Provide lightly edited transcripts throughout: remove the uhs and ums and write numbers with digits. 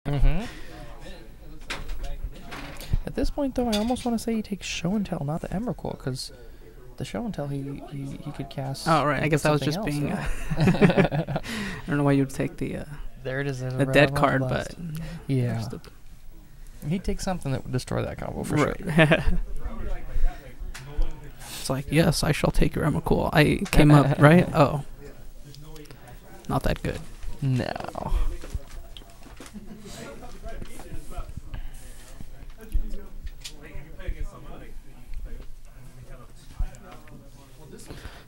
Mm-hmm. At this point, though, I almost want to say he takes Show and Tell, not the Emrakul, because the Show and Tell he could cast. Oh right, I guess that was just else, being. yeah. I don't know why you'd take the There it is. the dead card, but yeah, he'd take something that would destroy that combo for right. sure. It's like, yes, I shall take your Emrakul. I came up right. Oh, not that good. No.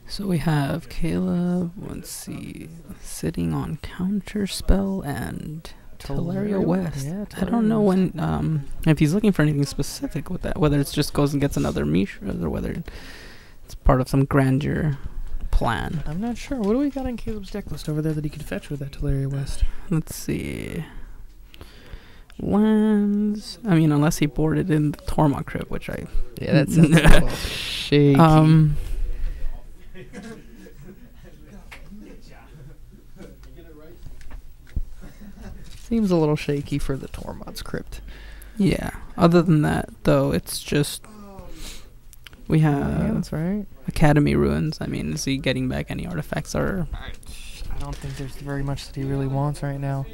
So we have Caleb, let's see, sitting on Counter Spell and Teleria West. Yeah, I don't know when, if he's looking for anything specific with that, whether it just goes and gets another Mishra or whether it's part of some grandeur plan. I'm not sure. What do we got in Caleb's deck list over there that he could fetch with that Teleria West? Let's see. Lands. I mean, unless he boarded in the Tormod Crypt, which I. Yeah, that sounds a little shaky. Seems a little shaky for the Tormod's Crypt. Yeah. Other than that, though, it's just we have Yeah, that's right. Academy Ruins. I mean, is he getting back any artifacts? Or I don't think there's very much that he really wants right now.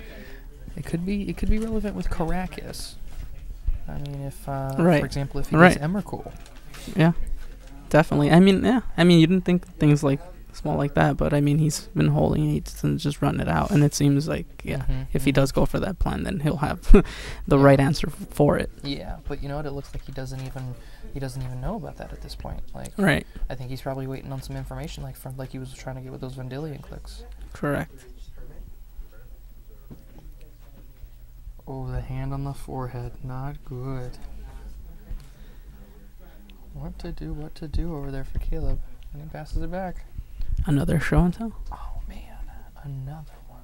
It could be relevant with Caracas. I mean, if for example, if he gets Emrakul. Yeah, definitely. I mean, yeah. I mean, you didn't think things like small like that, but I mean, he's been holding it and just run it out, and it seems like if he does go for that plan, then he'll have the right answer for it. Yeah, but you know what? It looks like he doesn't even know about that at this point. Like, right. I think he's probably waiting on some information, like he was trying to get with those Vendilion clicks. Correct. Oh, the hand on the forehead, not good. What to do over there for Caleb, and he passes it back. Another Show and Tell. Oh man, another one.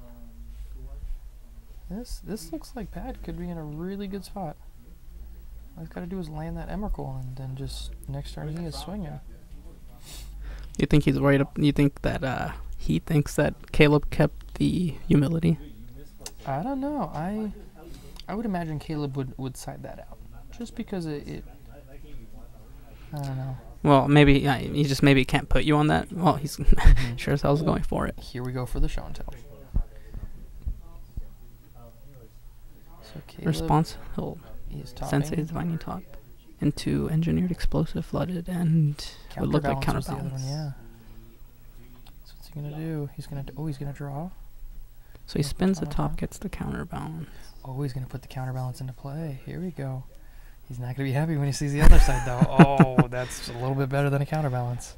This looks like Pat could be in a really good spot. All he's got to do is land that Emrakul, and then just next turn he is swinging. You think he's worried? You think that he thinks that Caleb kept the humility? I don't know. I would imagine Caleb would side that out, just because it I don't know. Well, maybe he just maybe can't put you on that. Well, he's sure as hell's going for it. Here we go for the Show and Tell. So Caleb Response: he'll Sensei Divining Top into Engineered Explosive Flooded and would look like Counterbalance. Yeah. So what's he gonna do? He's gonna draw. So he spins the top, gets the Counterbalance. Oh, he's gonna put the Counterbalance into play. Here we go. He's not gonna be happy when he sees the other side, though. Oh, that's a little bit better than a Counterbalance.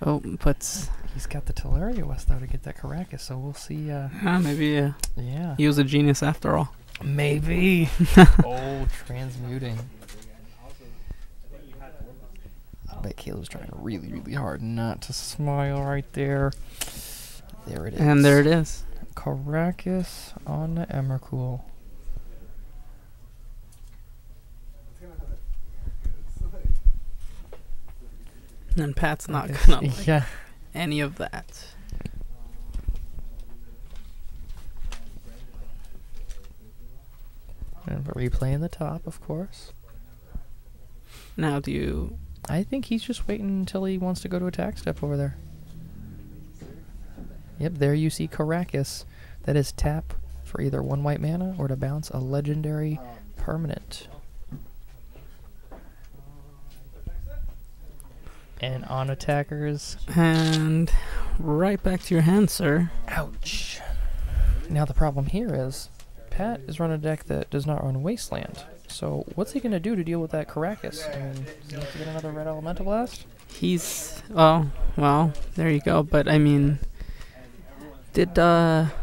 Oh, puts. He's got the Teleria West though to get that Caracas, so we'll see. Maybe. Yeah. He was a genius after all. Maybe. Oh, transmuting. I bet Caleb's trying really, really hard not to smile right there. There it is. And there it is. Caracas on the Emrakul. And Pat's not gonna like any of that. And replaying the top, of course. Now do you... I think he's just waiting until he wants to go to attack step over there. Yep, there you see Caracas. That is tap for either 1 white mana or to bounce a legendary permanent. And on attackers. And right back to your hand, sir. Ouch. Now the problem here is Pat is running a deck that does not run Wasteland. So what's he going to do to deal with that Caracas? I mean, does he have to get another Red Elemental Blast? He's... Oh, well, there you go. But, I mean... Did Pat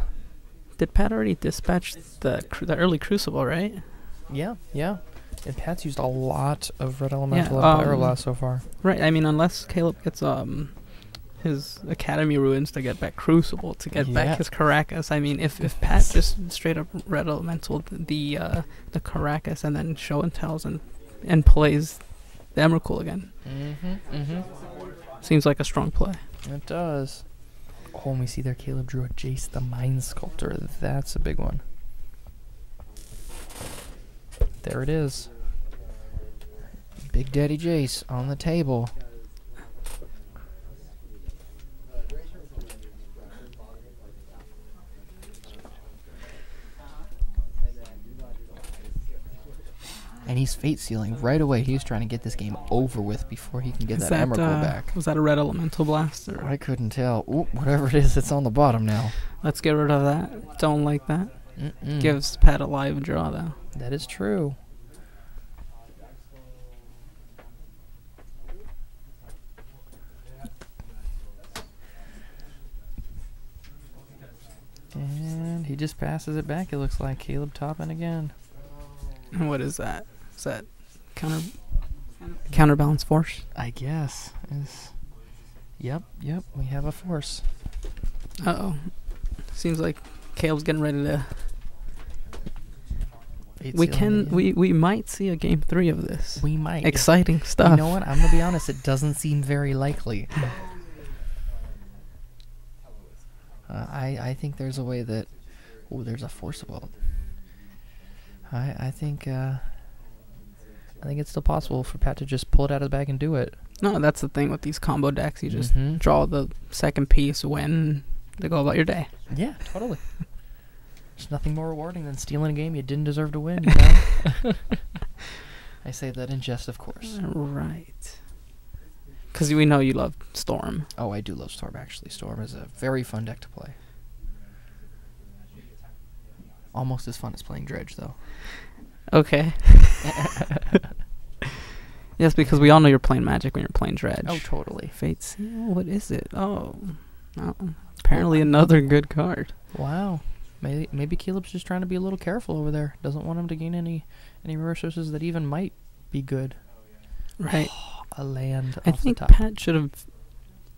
already dispatch the early Crucible, right? Yeah. And Pat's used a lot of Red Elemental and Pyroblast so far. Right, I mean, unless Caleb gets his Academy Ruins to get back Crucible, to get back his Caracas. I mean, if Pat just straight up Red Elemental the Caracas and then Show and Tells and plays the Emrakul again. Seems like a strong play. It does. Oh, and we see there Caleb drew a Jace the Mind Sculptor. That's a big one. There it is. Big Daddy Jace on the table. And he's fate sealing right away. He's trying to get this game over with before he can get that Emrakul back. Was that a red elemental blast? Or? I couldn't tell. Ooh, whatever it is, it's on the bottom now. Let's get rid of that. Don't like that. Mm-mm. Gives Pat a live draw, though. That is true. And he just passes it back, it looks like. Caleb topping again. And what is that? Is that counterbalance force? I guess. Yep, we have a force. Uh-oh. Seems like Caleb's getting ready to... We might see a game 3 of this. We might. Exciting stuff. You know what? I'm going to be honest, it doesn't seem very likely. I think there's a way that... Oh, there's a forcible. I think it's still possible for Pat to just pull it out of the bag and do it. No, that's the thing with these combo decks. You just draw the second piece, win, to go about your day. Yeah, totally. There's nothing more rewarding than stealing a game you didn't deserve to win, you know? I say that in jest, of course. Right. Because we know you love Storm. Oh, I do love Storm, actually. Storm is a very fun deck to play. Almost as fun as playing Dredge, though. Okay. Yes, because we all know you're playing Magic when you're playing Dredge. Oh, totally. Fates. What is it? Oh. Apparently another good card. Wow. Maybe Caleb's just trying to be a little careful over there. Doesn't want him to gain any resources that even might be good. Right. A land I off think the top. Pat should have...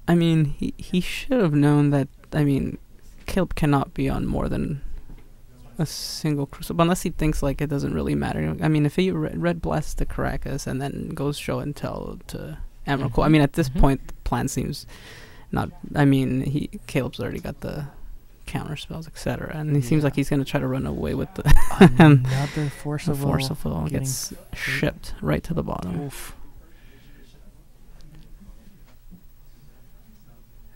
I mean, he should have known that... I mean, Caleb cannot be on more than a single Crucible, unless he thinks like it doesn't really matter. I mean, if he red bless the Caracas and then goes show and tell to Emrakul, I mean, at this point, the plan seems not... I mean, Caleb's already got the counter spells, etc., and he seems like he's going to try to run away with the... Another forcible. The forcible gets shipped right to the bottom. Oof.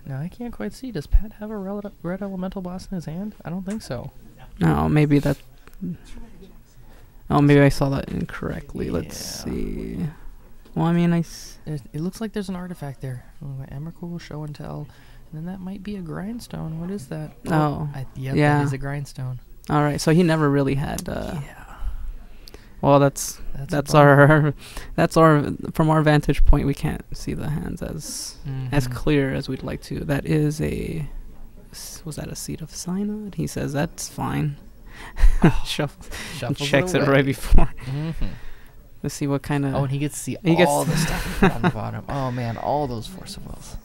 Now, I can't quite see. Does Pat have a red elemental blast in his hand? I don't think so. No, maybe that... Oh, maybe I saw that incorrectly. Yeah. Let's see. Well, I mean, it looks like there's an artifact there. Emrakul, show and tell. And then that might be a Grindstone. What is that? Yeah, that is a Grindstone. All right, so he never really had... Well, that's our from our vantage point, we can't see the hands as clear as we'd like to. That is was that a Seed of Synod? He says that's fine. Shuffles checks it right before. Let's see what kind of... Oh, and he gets to see all the stuff on the bottom. Oh man, all those forcibles.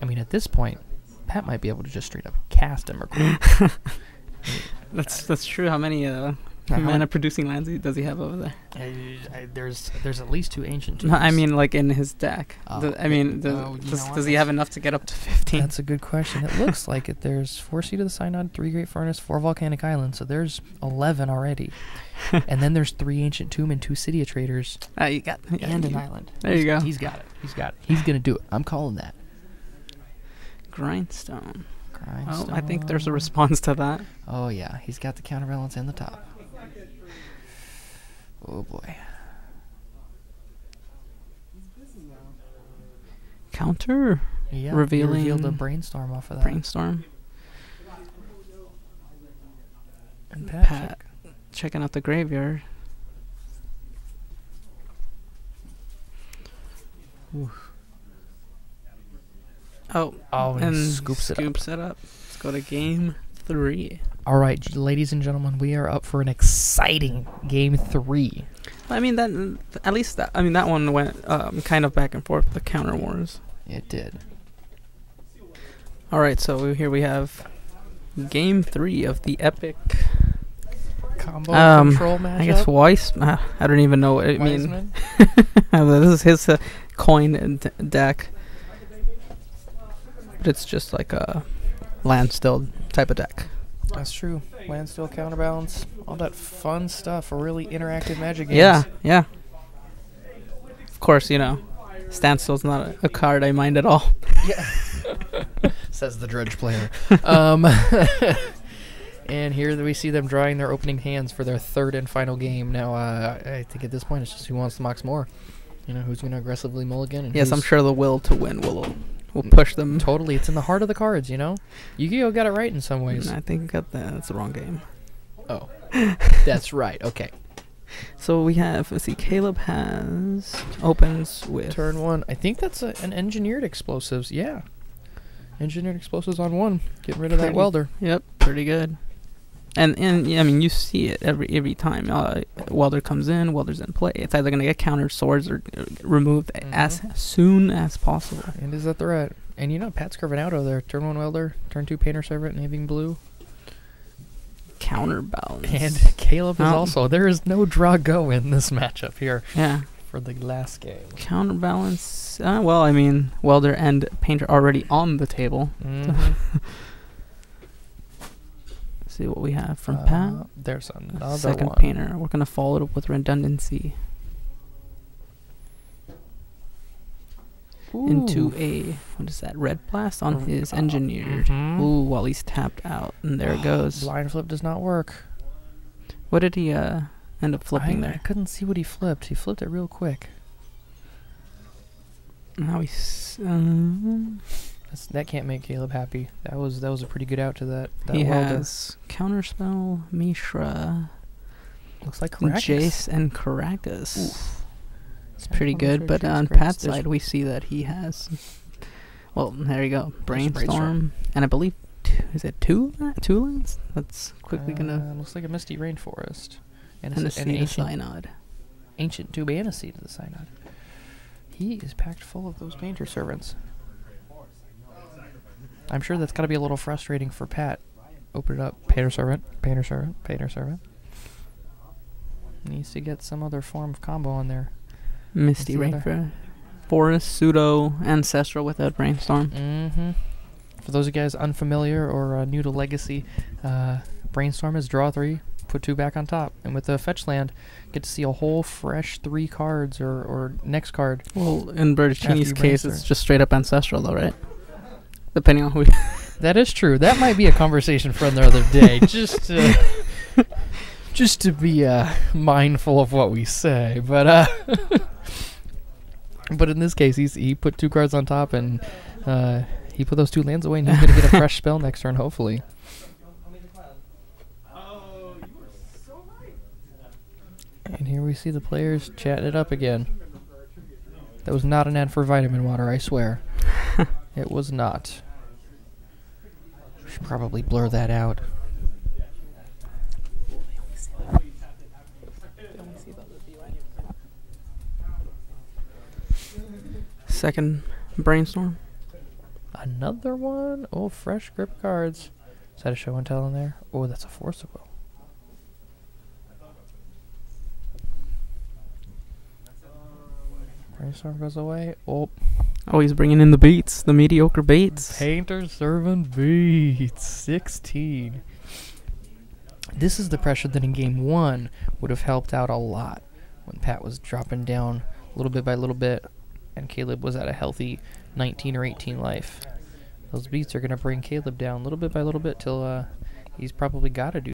I mean, at this point, Pat might be able to just straight up cast Emrakul. That's true. How many mana producing lands does he have over there? There's at least 2 ancient tombs. No, I mean, like in his deck. Does he have enough to get up to 15? That's a good question. It looks like it. There's 4 Seed of the Synod, 3 Great Furnace, 4 Volcanic Islands. So there's 11 already. And then there's 3 Ancient Tomb and 2 City of Traders. You got and an island. There you go. He's got it. He's gonna do it. I'm calling that. Grindstone. Oh, I think there's a response to that. Oh yeah, he's got the counterbalance and the top. Oh boy. Counter? Yeah, revealed a Brainstorm off of that. Brainstorm. And Pat checking out the graveyard. Oof. Oh, and scoops it up. Let's go to game 3. All right, ladies and gentlemen, we are up for an exciting game 3. I mean, that one went kind of back and forth. The counter wars. It did. All right, so here we have game 3 of the epic combo control matchup. I guess Weiss. I don't even know what it means. This is his coin deck. It's just like a Landstill type of deck. That's true. Landstill, counterbalance, all that fun stuff. A really interactive Magic games. Yeah, yeah. Of course, you know, Standstill's not a card I mind at all. Yeah. Says the Dredge player. And here we see them drawing their opening hands for their third and final game. Now, I think at this point it's just who wants to MOX more. You know, who's going to aggressively mulligan. And yes, I'm sure the will to win will push them. Totally. It's in the heart of the cards, you know? Yu-Gi-Oh! Got it right in some ways. I think that's the wrong game. Oh. That's right. Okay. So we have, let's see, Caleb opens with... Turn 1. I think that's an engineered explosives. Yeah. Engineered explosives on 1. Getting rid of that welder. Yep, pretty good. And yeah, I mean, you see it every time. Welder comes in, welder's in play. It's either going to get countered, swords, or removed as soon as possible. And is that threat? And you know, Pat's curving out over there. Turn 1 welder, turn 2 painter servant, navy blue. Counterbalance. And Caleb is also... There is no draw go in this matchup here. Yeah. For the last game. Counterbalance. Well, I mean, welder and painter already on the table. See what we have from Pat. There's another second one. painter. We're gonna follow it up with redundancy. Ooh. Into a, what is that, red blast on his engineered. Ooh, while he's tapped out, and there it goes. Blind flip does not work. What did he end up flipping there? I couldn't see what he flipped. He flipped it real quick. Now he's that can't make Caleb happy. That was a pretty good out to that he welder. has Counterspell, Mishra, Looks like Caracas. Jace, and Caracas. Oof. It's pretty good, but on Pat's side, we see that he has... Well, there you go. Brainstorm. And I believe... Is it two lands? That's quickly gonna... Looks like a Misty Rainforest. And an ancient Synod. Ancient Tube and a Seed of the Synod. He is packed full of those painter servants. I'm sure that's got to be a little frustrating for Pat. Open it up. Painter servant, painter servant, painter servant. Needs to get some other form of combo on there. Misty Rainforest. Forest, Pseudo, Ancestral without Brainstorm. For those of you guys unfamiliar or new to Legacy, Brainstorm is draw 3, put 2 back on top. And with the fetch land, get to see a whole fresh 3 cards or next card. Well, in Bertocchini's case, it's just straight up Ancestral though, right? Depending on who... That is true. That might be a conversation for another day. Just to be mindful of what we say. But but in this case, he put 2 cards on top and he put those 2 lands away, and he's going to get a fresh spell next turn, hopefully. And here we see the players chatting it up again. That was not an ad for vitamin water, I swear. It was not. Should probably blur that out. Second Brainstorm. Another one? Oh, fresh grip cards. Is that a show and tell in there? Oh, that's a Force of Will. Brainstorm goes away. Oh, he's bringing in the beats, the mediocre beats. Painter Servant beats 16. This is the pressure that in game 1 would have helped out a lot when Pat was dropping down little bit by little bit and Caleb was at a healthy 19 or 18 life. Those beats are going to bring Caleb down little bit by little bit till he's probably got to do